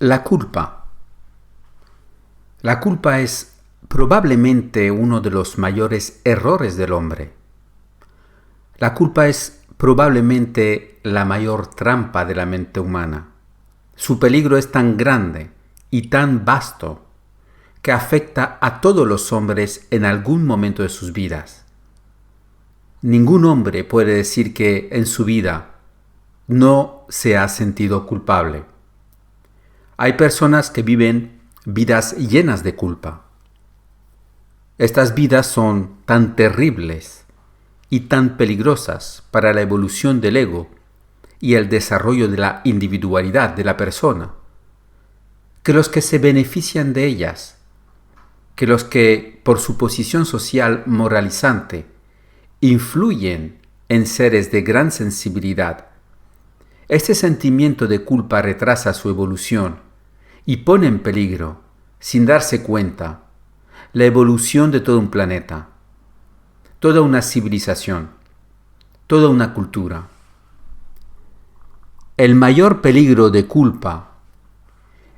La culpa. La culpa es probablemente uno de los mayores errores del hombre. La culpa es probablemente la mayor trampa de la mente humana. Su peligro es tan grande y tan vasto que afecta a todos los hombres en algún momento de sus vidas. Ningún hombre puede decir que en su vida no se ha sentido culpable. Hay personas que viven vidas llenas de culpa. Estas vidas son tan terribles y tan peligrosas para la evolución del ego y el desarrollo de la individualidad de la persona, que los que se benefician de ellas, que los que por su posición social moralizante influyen en seres de gran sensibilidad, este sentimiento de culpa retrasa su evolución y pone en peligro, sin darse cuenta, la evolución de todo un planeta, toda una civilización, toda una cultura. El mayor peligro de culpa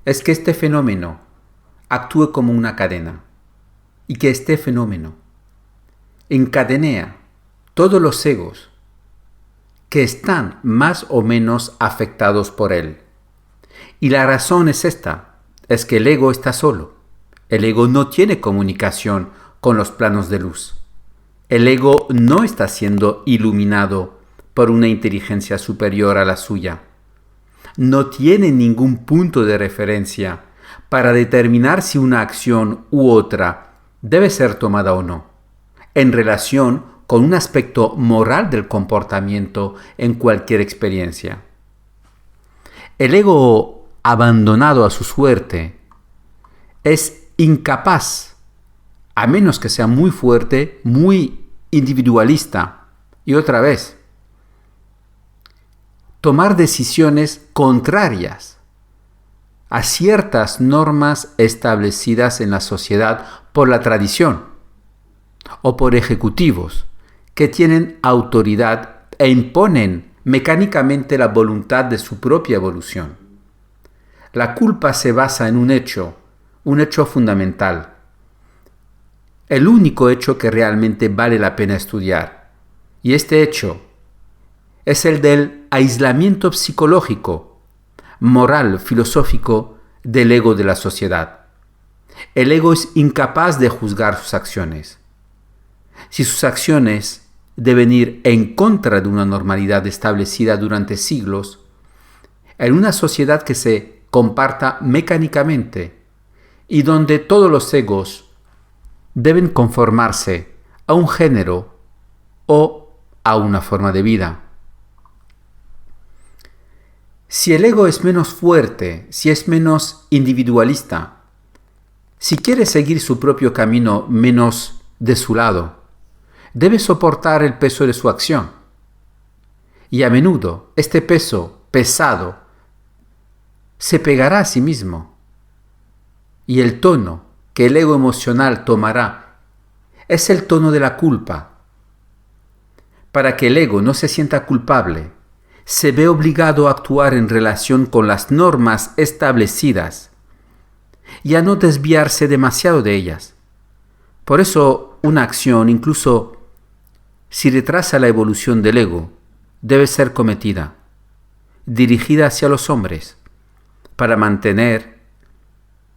es que este fenómeno actúe como una cadena y que este fenómeno encadenea todos los egos que están más o menos afectados por él. Y la razón es esta, es que el ego está solo. El ego no tiene comunicación con los planos de luz. El ego no está siendo iluminado por una inteligencia superior a la suya. No tiene ningún punto de referencia para determinar si una acción u otra debe ser tomada o no, en relación con un aspecto moral del comportamiento en cualquier experiencia. El ego abandonado a su suerte es incapaz, a menos que sea muy fuerte, muy individualista, y otra vez, tomar decisiones contrarias a ciertas normas establecidas en la sociedad por la tradición o por ejecutivos que tienen autoridad e imponen mecánicamente la voluntad de su propia evolución. La culpa se basa en un hecho fundamental, el único hecho que realmente vale la pena estudiar, y este hecho es el del aislamiento psicológico, moral, filosófico del ego de la sociedad. El ego es incapaz de juzgar sus acciones. Si sus acciones deben ir en contra de una normalidad establecida durante siglos, en una sociedad que se comparta mecánicamente y donde todos los egos deben conformarse a un género o a una forma de vida. Si el ego es menos fuerte, si es menos individualista, si quiere seguir su propio camino menos de su lado, debe soportar el peso de su acción. Y a menudo este peso pesado se pegará a sí mismo. Y el tono que el ego emocional tomará es el tono de la culpa. Para que el ego no se sienta culpable, se ve obligado a actuar en relación con las normas establecidas y a no desviarse demasiado de ellas. Por eso, una acción, incluso si retrasa la evolución del ego, debe ser cometida, dirigida hacia los hombres, para mantener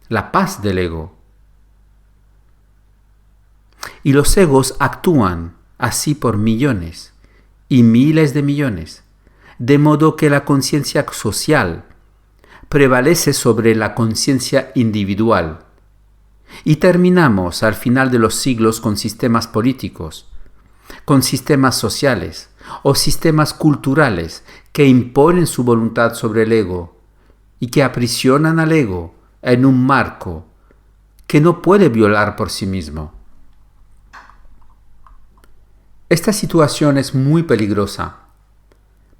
la paz del ego. Y los egos actúan así por millones y miles de millones, de modo que la conciencia social prevalece sobre la conciencia individual. Y terminamos al final de los siglos con sistemas políticos, con sistemas sociales o sistemas culturales que imponen su voluntad sobre el ego y que aprisionan al ego en un marco que no puede violar por sí mismo. Esta situación es muy peligrosa,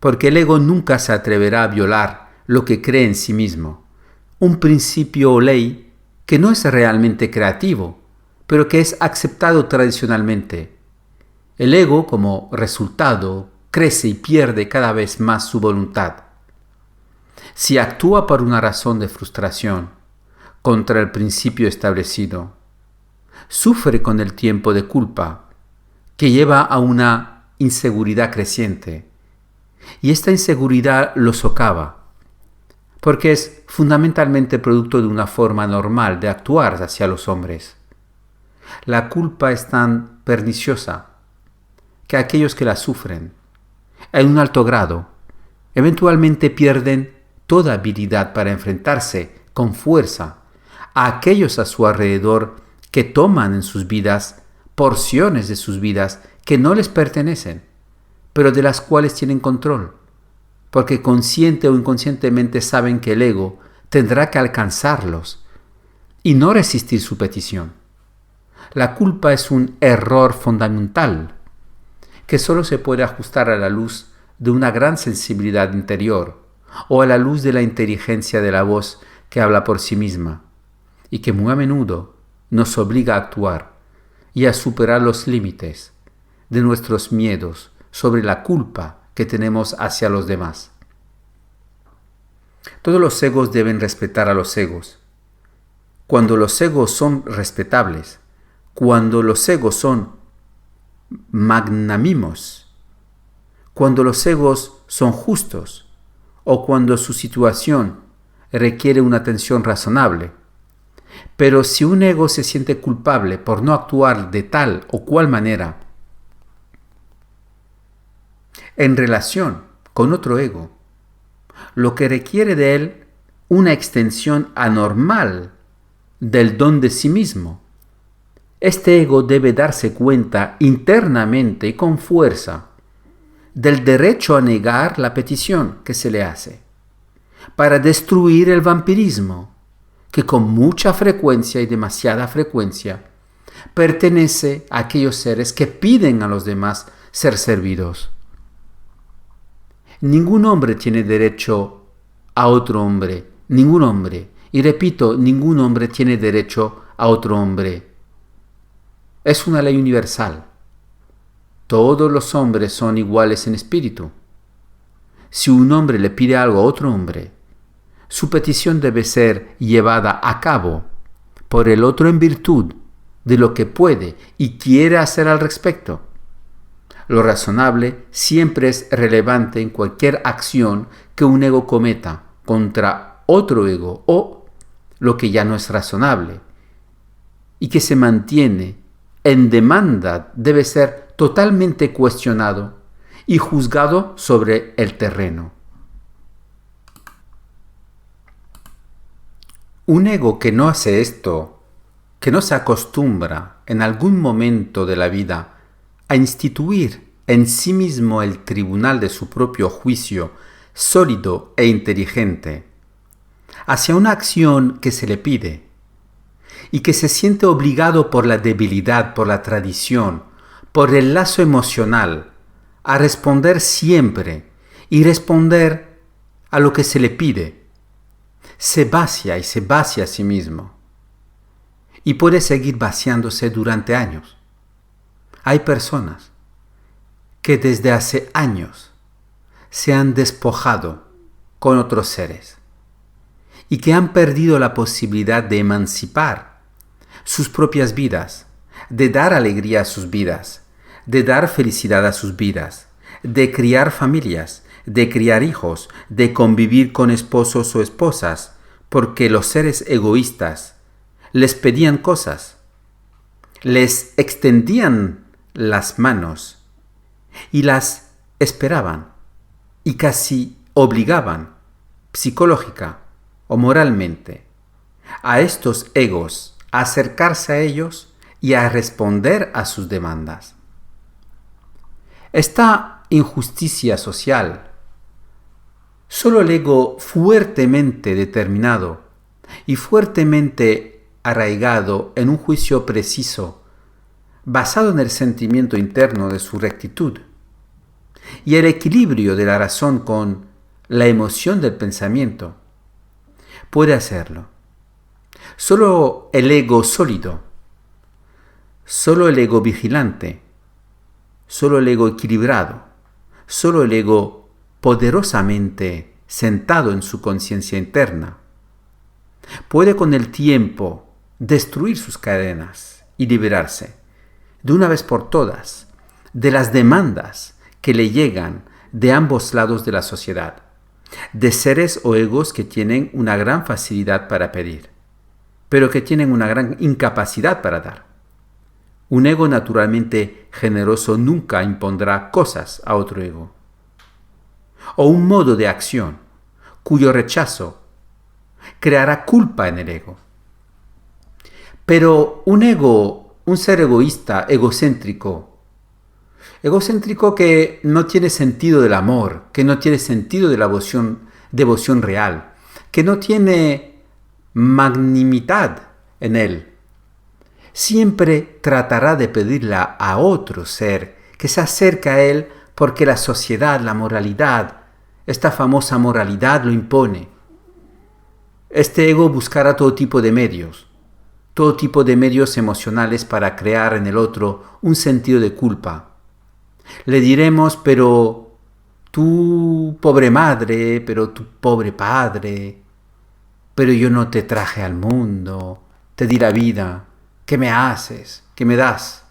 porque el ego nunca se atreverá a violar lo que cree en sí mismo, un principio o ley que no es realmente creativo, pero que es aceptado tradicionalmente. El ego, como resultado, crece y pierde cada vez más su voluntad. Si actúa por una razón de frustración contra el principio establecido, sufre con el tiempo de culpa que lleva a una inseguridad creciente. Y esta inseguridad lo socava, porque es fundamentalmente producto de una forma normal de actuar hacia los hombres. La culpa es tan perniciosa que aquellos que la sufren, en un alto grado, eventualmente pierden toda habilidad para enfrentarse con fuerza a aquellos a su alrededor que toman en sus vidas porciones de sus vidas que no les pertenecen, pero de las cuales tienen control, porque consciente o inconscientemente saben que el ego tendrá que alcanzarlos y no resistir su petición. La culpa es un error fundamental que solo se puede ajustar a la luz de una gran sensibilidad interior o a la luz de la inteligencia de la voz que habla por sí misma y que muy a menudo nos obliga a actuar y a superar los límites de nuestros miedos sobre la culpa que tenemos hacia los demás. Todos los egos deben respetar a los egos. Cuando los egos son respetables, cuando los egos son magnánimos, cuando los egos son justos o cuando su situación requiere una atención razonable. Pero si un ego se siente culpable por no actuar de tal o cual manera en relación con otro ego, lo que requiere de él una extensión anormal del don de sí mismo, este ego debe darse cuenta internamente y con fuerza del derecho a negar la petición que se le hace, para destruir el vampirismo que con mucha frecuencia y demasiada frecuencia pertenece a aquellos seres que piden a los demás ser servidos. Ningún hombre tiene derecho a otro hombre, ningún hombre, y repito, ningún hombre tiene derecho a otro hombre. Es una ley universal. Todos los hombres son iguales en espíritu. Si un hombre le pide algo a otro hombre, su petición debe ser llevada a cabo por el otro en virtud de lo que puede y quiere hacer al respecto. Lo razonable siempre es relevante en cualquier acción que un ego cometa contra otro ego o lo que ya no es razonable y que se mantiene en demanda debe ser totalmente cuestionado y juzgado sobre el terreno. Un ego que no hace esto, que no se acostumbra en algún momento de la vida a instituir en sí mismo el tribunal de su propio juicio sólido e inteligente, hacia una acción que se le pide, y que se siente obligado por la debilidad, por la tradición, por el lazo emocional, a responder siempre y responder a lo que se le pide, se vacía y se vacía a sí mismo. Y puede seguir vaciándose durante años. Hay personas que desde hace años se han despojado con otros seres y que han perdido la posibilidad de emancipar sus propias vidas, de dar alegría a sus vidas, de dar felicidad a sus vidas, de criar familias, de criar hijos, de convivir con esposos o esposas, porque los seres egoístas les pedían cosas, les extendían las manos y las esperaban y casi obligaban psicológica o moralmente a estos egos a acercarse a ellos y a responder a sus demandas. Esta injusticia social, solo el ego fuertemente determinado y fuertemente arraigado en un juicio preciso, basado en el sentimiento interno de su rectitud y el equilibrio de la razón con la emoción del pensamiento, puede hacerlo. Solo el ego sólido, solo el ego vigilante, solo el ego equilibrado, solo el ego poderosamente sentado en su conciencia interna, puede con el tiempo destruir sus cadenas y liberarse, de una vez por todas, de las demandas que le llegan de ambos lados de la sociedad, de seres o egos que tienen una gran facilidad para pedir, pero que tienen una gran incapacidad para dar. Un ego naturalmente generoso nunca impondrá cosas a otro ego. O un modo de acción cuyo rechazo creará culpa en el ego. Pero un ser egoísta, egocéntrico que no tiene sentido del amor, que no tiene sentido de la devoción real, que no tiene magnanimidad en él, siempre tratará de pedirle a otro ser que se acerque a él porque la sociedad, la moralidad, esta famosa moralidad lo impone. Este ego buscará todo tipo de medios emocionales para crear en el otro un sentido de culpa. Le diremos, pero tú pobre madre, pero tú pobre padre, pero yo no te traje al mundo, te di la vida, ¿qué me haces? ¿Qué me das?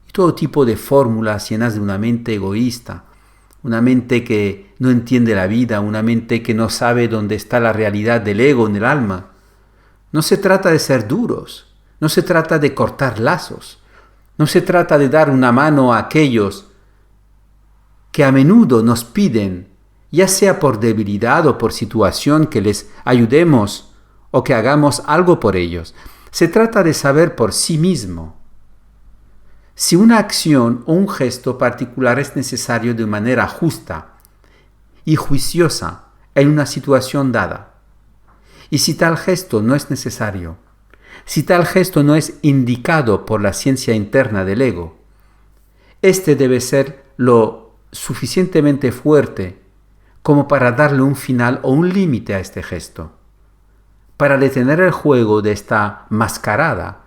Y todo tipo de fórmulas llenas de una mente egoísta, una mente que no entiende la vida, una mente que no sabe dónde está la realidad del ego en el alma. No se trata de ser duros, no se trata de cortar lazos, no se trata de dar una mano a aquellos que a menudo nos piden, ya sea por debilidad o por situación, que les ayudemos o que hagamos algo por ellos. Se trata de saber por sí mismo si una acción o un gesto particular es necesario de manera justa y juiciosa en una situación dada. Y si tal gesto no es necesario, si tal gesto no es indicado por la ciencia interna del ego, este debe ser lo suficientemente fuerte como para darle un final o un límite a este gesto, para detener el juego de esta mascarada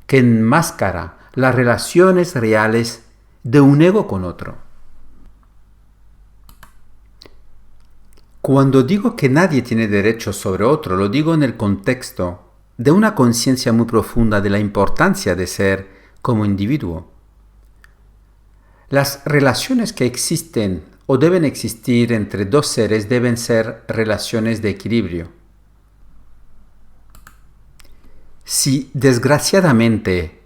que enmascara las relaciones reales de un ego con otro. Cuando digo que nadie tiene derecho sobre otro, lo digo en el contexto de una conciencia muy profunda de la importancia de ser como individuo. Las relaciones que existen o deben existir entre dos seres deben ser relaciones de equilibrio. Si desgraciadamente,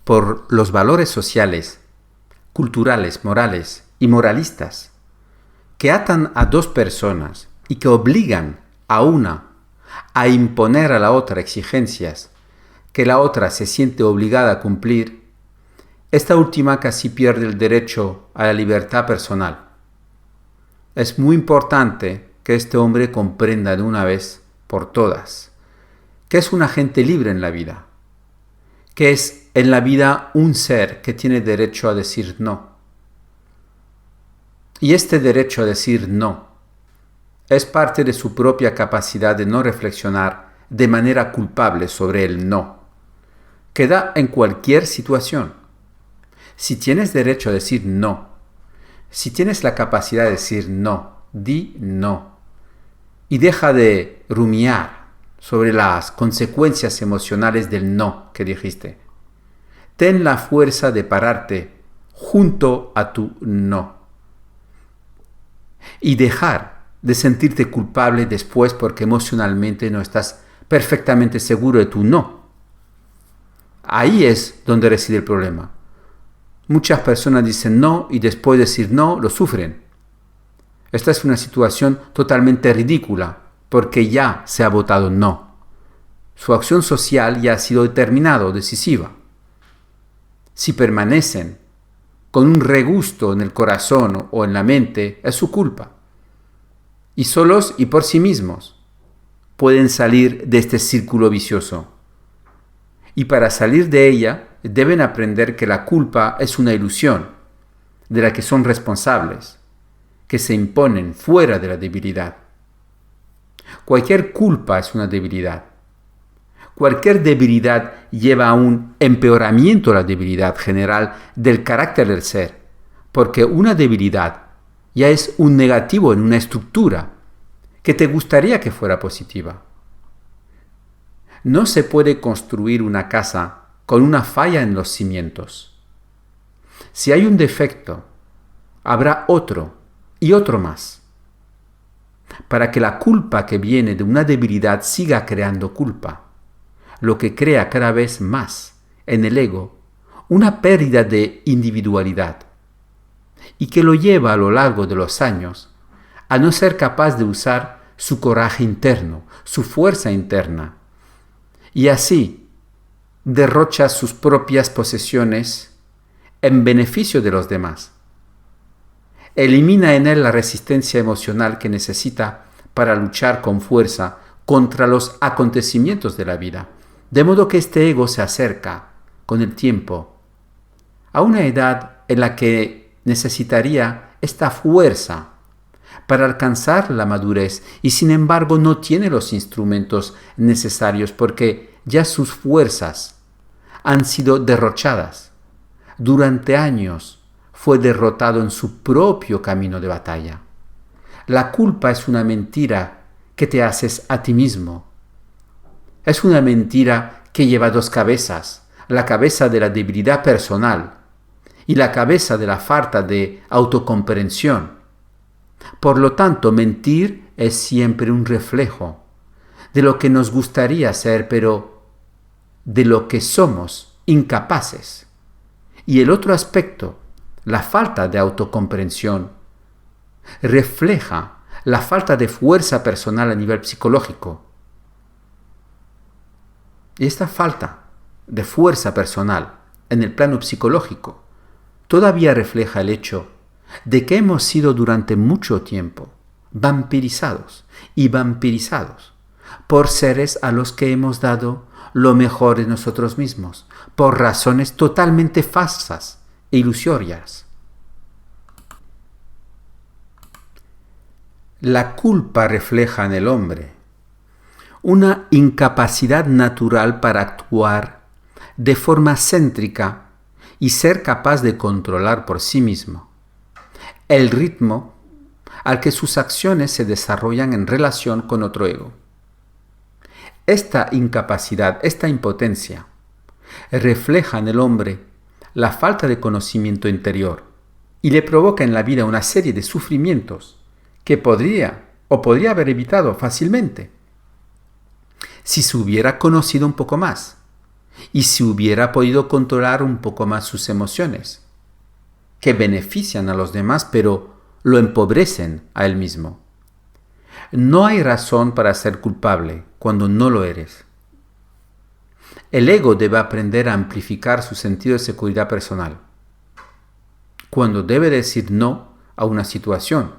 por los valores sociales, culturales, morales y moralistas, que atan a dos personas y que obligan a una a imponer a la otra exigencias que la otra se siente obligada a cumplir, esta última casi pierde el derecho a la libertad personal. Es muy importante que este hombre comprenda de una vez por todas que es un agente libre en la vida, que es en la vida un ser que tiene derecho a decir no. Y este derecho a decir no es parte de su propia capacidad de no reflexionar de manera culpable sobre el no, que da en cualquier situación. Si tienes derecho a decir no, si tienes la capacidad de decir no, di no. Y deja de rumiar sobre las consecuencias emocionales del no que dijiste. Ten la fuerza de pararte junto a tu no. Y dejar de sentirte culpable después porque emocionalmente no estás perfectamente seguro de tu no. Ahí es donde reside el problema. Muchas personas dicen no y después de decir no lo sufren. Esta es una situación totalmente ridícula porque ya se ha votado no. Su acción social ya ha sido determinada o decisiva. Si permanecen con un regusto en el corazón o en la mente, es su culpa. Y solos y por sí mismos pueden salir de este círculo vicioso. Y para salir de ella, deben aprender que la culpa es una ilusión, de la que son responsables, que se imponen fuera de la debilidad. Cualquier culpa es una debilidad. Cualquier debilidad lleva a un empeoramiento de la debilidad general del carácter del ser, porque una debilidad ya es un negativo en una estructura, que te gustaría que fuera positiva. No se puede construir una casa con una falla en los cimientos. Si hay un defecto, habrá otro y otro más, para que la culpa que viene de una debilidad siga creando culpa, lo que crea cada vez más en el ego una pérdida de individualidad y que lo lleva a lo largo de los años a no ser capaz de usar su coraje interno, su fuerza interna, y así derrocha sus propias posesiones en beneficio de los demás. Elimina en él la resistencia emocional que necesita para luchar con fuerza contra los acontecimientos de la vida, de modo que este ego se acerca, con el tiempo, a una edad en la que necesitaría esta fuerza para alcanzar la madurez y sin embargo no tiene los instrumentos necesarios porque ya sus fuerzas han sido derrochadas. Durante años fue derrotado en su propio camino de batalla. La culpa es una mentira que te haces a ti mismo. Es una mentira que lleva dos cabezas, la cabeza de la debilidad personal y la cabeza de la falta de autocomprensión. Por lo tanto, mentir es siempre un reflejo de lo que nos gustaría ser, pero de lo que somos incapaces. Y el otro aspecto, la falta de autocomprensión, refleja la falta de fuerza personal a nivel psicológico. Y esta falta de fuerza personal en el plano psicológico todavía refleja el hecho de que hemos sido durante mucho tiempo vampirizados y vampirizados por seres a los que hemos dado lo mejor de nosotros mismos, por razones totalmente falsas e ilusorias. La culpa refleja en el hombre una incapacidad natural para actuar de forma céntrica y ser capaz de controlar por sí mismo el ritmo al que sus acciones se desarrollan en relación con otro ego. Esta incapacidad, esta impotencia, refleja en el hombre la falta de conocimiento interior y le provoca en la vida una serie de sufrimientos que podría haber evitado fácilmente si se hubiera conocido un poco más y si hubiera podido controlar un poco más sus emociones, que benefician a los demás pero lo empobrecen a él mismo. No hay razón para ser culpable cuando no lo eres. El ego debe aprender a amplificar su sentido de seguridad personal. Cuando debe decir no a una situación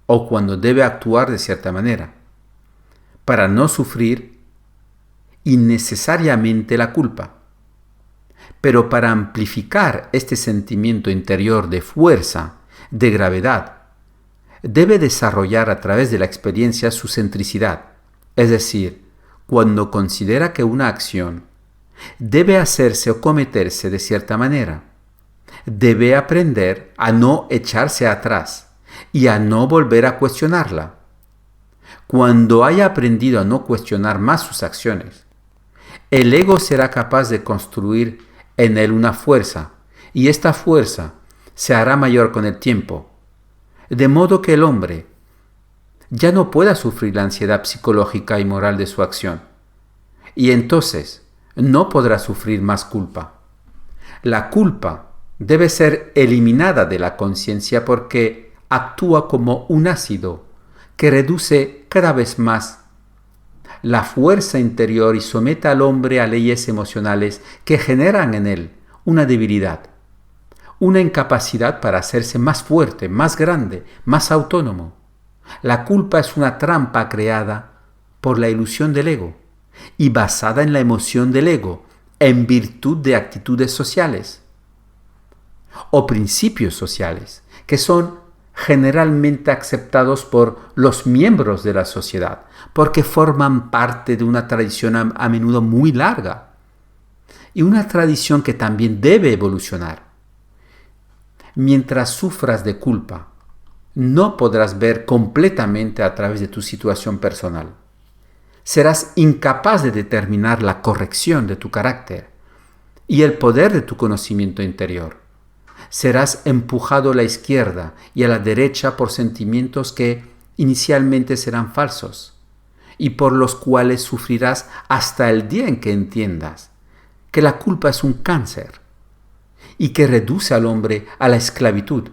o cuando debe actuar de cierta manera, para no sufrir innecesariamente la culpa. Pero para amplificar este sentimiento interior de fuerza, de gravedad, debe desarrollar a través de la experiencia su centricidad, es decir, cuando considera que una acción debe hacerse o cometerse de cierta manera, debe aprender a no echarse atrás y a no volver a cuestionarla. Cuando haya aprendido a no cuestionar más sus acciones, el ego será capaz de construir en él una fuerza, y esta fuerza se hará mayor con el tiempo, de modo que el hombre ya no pueda sufrir la ansiedad psicológica y moral de su acción, y entonces no podrá sufrir más culpa. La culpa debe ser eliminada de la conciencia porque actúa como un ácido que reduce cada vez más la fuerza interior y somete al hombre a leyes emocionales que generan en él una debilidad, una incapacidad para hacerse más fuerte, más grande, más autónomo. La culpa es una trampa creada por la ilusión del ego y basada en la emoción del ego en virtud de actitudes sociales o principios sociales que son generalmente aceptados por los miembros de la sociedad porque forman parte de una tradición a menudo muy larga y una tradición que también debe evolucionar. Mientras sufras de culpa, no podrás ver completamente a través de tu situación personal. Serás incapaz de determinar la corrección de tu carácter y el poder de tu conocimiento interior. Serás empujado a la izquierda y a la derecha por sentimientos que inicialmente serán falsos y por los cuales sufrirás hasta el día en que entiendas que la culpa es un cáncer y que reduce al hombre a la esclavitud.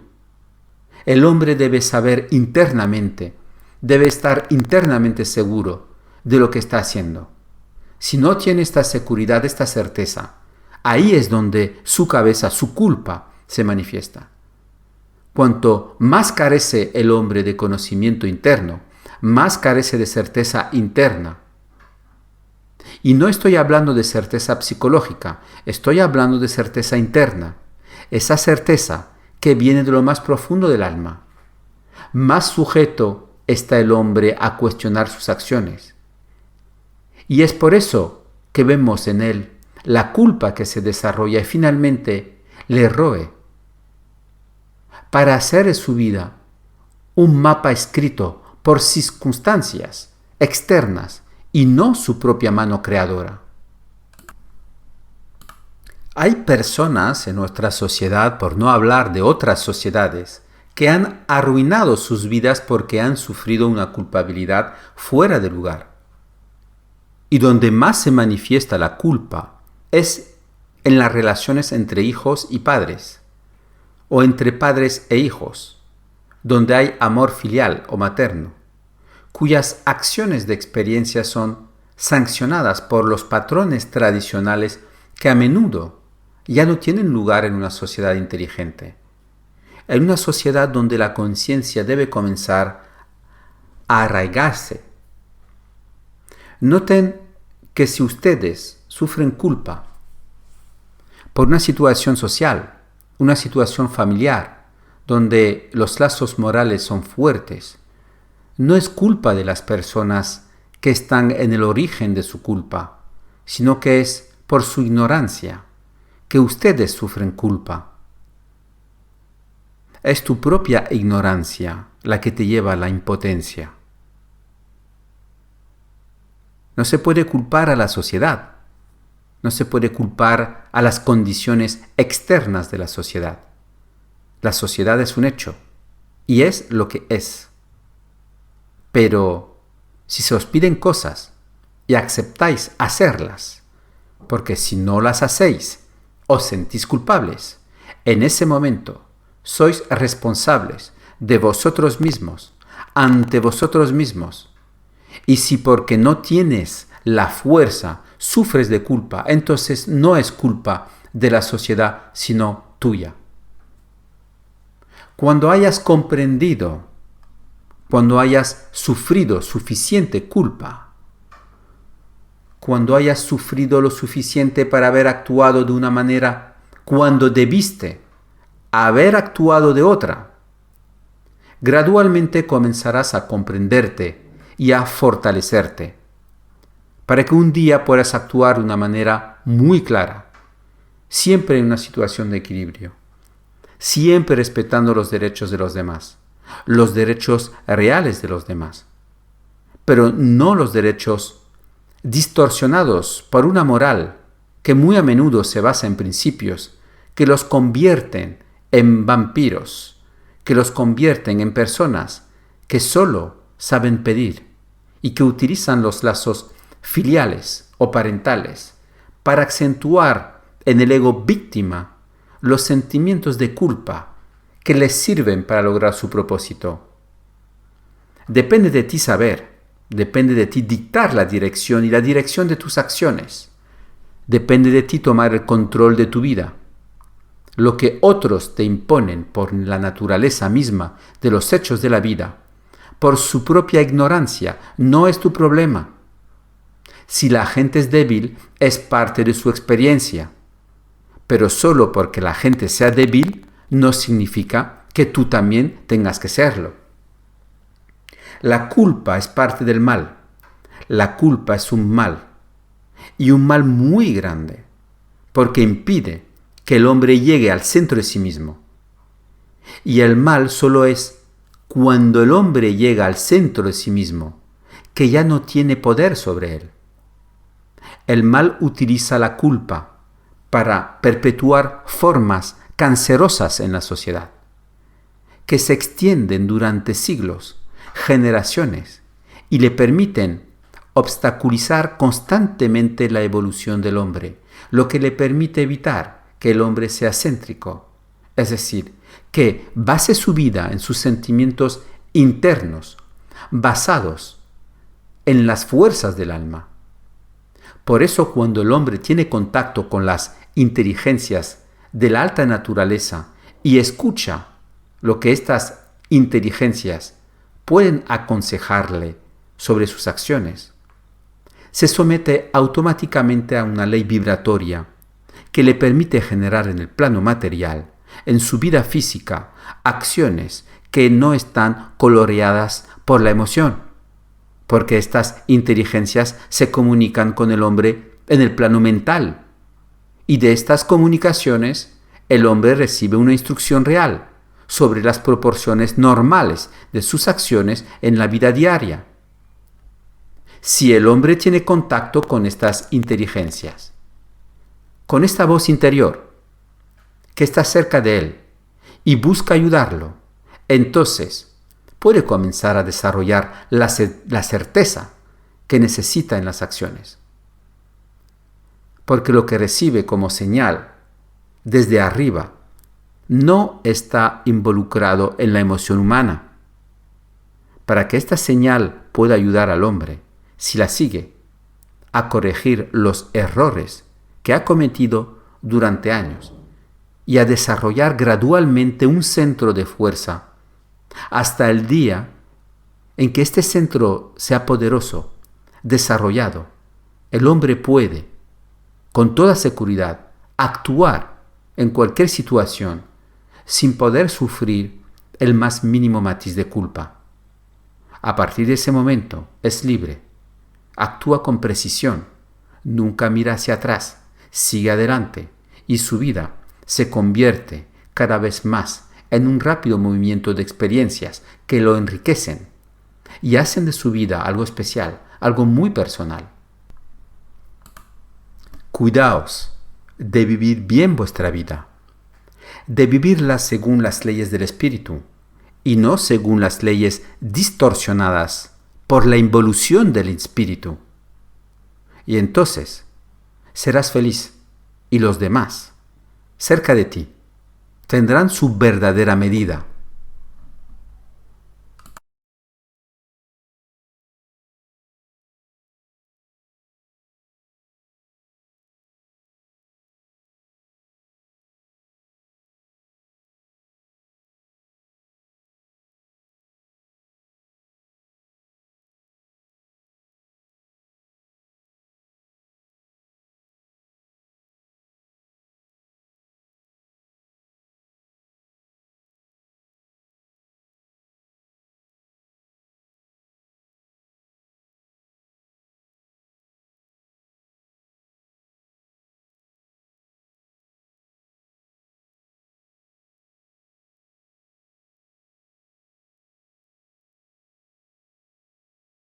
El hombre debe saber internamente, debe estar internamente seguro de lo que está haciendo. Si no tiene esta seguridad, esta certeza, ahí es donde su cabeza, su culpa, se manifiesta. Cuanto más carece el hombre de conocimiento interno, más carece de certeza interna. Y no estoy hablando de certeza psicológica, estoy hablando de certeza interna. Esa certeza que viene de lo más profundo del alma. Más sujeto está el hombre a cuestionar sus acciones. Y es por eso que vemos en él la culpa que se desarrolla y finalmente le roe, para hacer de su vida un mapa escrito por circunstancias externas y no su propia mano creadora. Hay personas en nuestra sociedad, por no hablar de otras sociedades, que han arruinado sus vidas porque han sufrido una culpabilidad fuera de lugar. Y donde más se manifiesta la culpa es en las relaciones entre hijos y padres, o entre padres e hijos, donde hay amor filial o materno, cuyas acciones de experiencia son sancionadas por los patrones tradicionales que a menudo ya no tienen lugar en una sociedad inteligente, en una sociedad donde la conciencia debe comenzar a arraigarse. Noten que si ustedes sufren culpa por una situación social, una situación familiar, donde los lazos morales son fuertes, no es culpa de las personas que están en el origen de su culpa, sino que es por su ignorancia que ustedes sufren culpa. Es tu propia ignorancia la que te lleva a la impotencia. No se puede culpar a la sociedad, no se puede culpar a las condiciones externas de la sociedad. La sociedad es un hecho y es lo que es. Pero si se os piden cosas y aceptáis hacerlas, porque si no las hacéis, os sentís culpables, en ese momento sois responsables de vosotros mismos, ante vosotros mismos. Y si porque no tienes la fuerza sufres de culpa, entonces no es culpa de la sociedad, sino tuya. Cuando hayas comprendido, cuando hayas sufrido suficiente culpa, cuando hayas sufrido lo suficiente para haber actuado de una manera cuando debiste haber actuado de otra, gradualmente comenzarás a comprenderte y a fortalecerte, para que un día puedas actuar de una manera muy clara, siempre en una situación de equilibrio, siempre respetando los derechos de los demás, los derechos reales de los demás, pero no los derechos distorsionados por una moral que muy a menudo se basa en principios que los convierten en vampiros, que los convierten en personas que solo saben pedir y que utilizan los lazos filiales o parentales para acentuar en el ego víctima los sentimientos de culpa que les sirven para lograr su propósito. Depende de ti saber, depende de ti dictar la dirección y la dirección de tus acciones. Depende de ti tomar el control de tu vida. Lo que otros te imponen por la naturaleza misma de los hechos de la vida, por su propia ignorancia, no es tu problema. Si la gente es débil, es parte de su experiencia. Pero solo porque la gente sea débil, no significa que tú también tengas que serlo. La culpa es parte del mal. La culpa es un mal, y un mal muy grande, porque impide que el hombre llegue al centro de sí mismo. Y el mal solo es cuando el hombre llega al centro de sí mismo, que ya no tiene poder sobre él. El mal utiliza la culpa para perpetuar formas cancerosas en la sociedad, que se extienden durante siglos, generaciones, y le permiten obstaculizar constantemente la evolución del hombre, lo que le permite evitar que el hombre sea céntrico, es decir, que base su vida en sus sentimientos internos, basados en las fuerzas del alma. Por eso, cuando el hombre tiene contacto con las inteligencias de la alta naturaleza y escucha lo que estas inteligencias pueden aconsejarle sobre sus acciones, se somete automáticamente a una ley vibratoria que le permite generar en el plano material, en su vida física, acciones que no están coloreadas por la emoción, porque estas inteligencias se comunican con el hombre en el plano mental, y de estas comunicaciones el hombre recibe una instrucción real sobre las proporciones normales de sus acciones en la vida diaria. Si el hombre tiene contacto con estas inteligencias, con esta voz interior que está cerca de él y busca ayudarlo, entonces puede comenzar a desarrollar la certeza que necesita en las acciones. Porque lo que recibe como señal desde arriba no está involucrado en la emoción humana. Para que esta señal pueda ayudar al hombre, si la sigue, a corregir los errores que ha cometido durante años y a desarrollar gradualmente un centro de fuerza hasta el día en que este centro sea poderoso, desarrollado, el hombre puede, con toda seguridad, actuar en cualquier situación sin poder sufrir el más mínimo matiz de culpa. A partir de ese momento es libre, actúa con precisión, nunca mira hacia atrás, sigue adelante y su vida se convierte cada vez más en un rápido movimiento de experiencias que lo enriquecen y hacen de su vida algo especial, algo muy personal. Cuidaos de vivir bien vuestra vida, de vivirla según las leyes del espíritu y no según las leyes distorsionadas por la involución del espíritu. Y entonces serás feliz y los demás, cerca de ti, tendrán su verdadera medida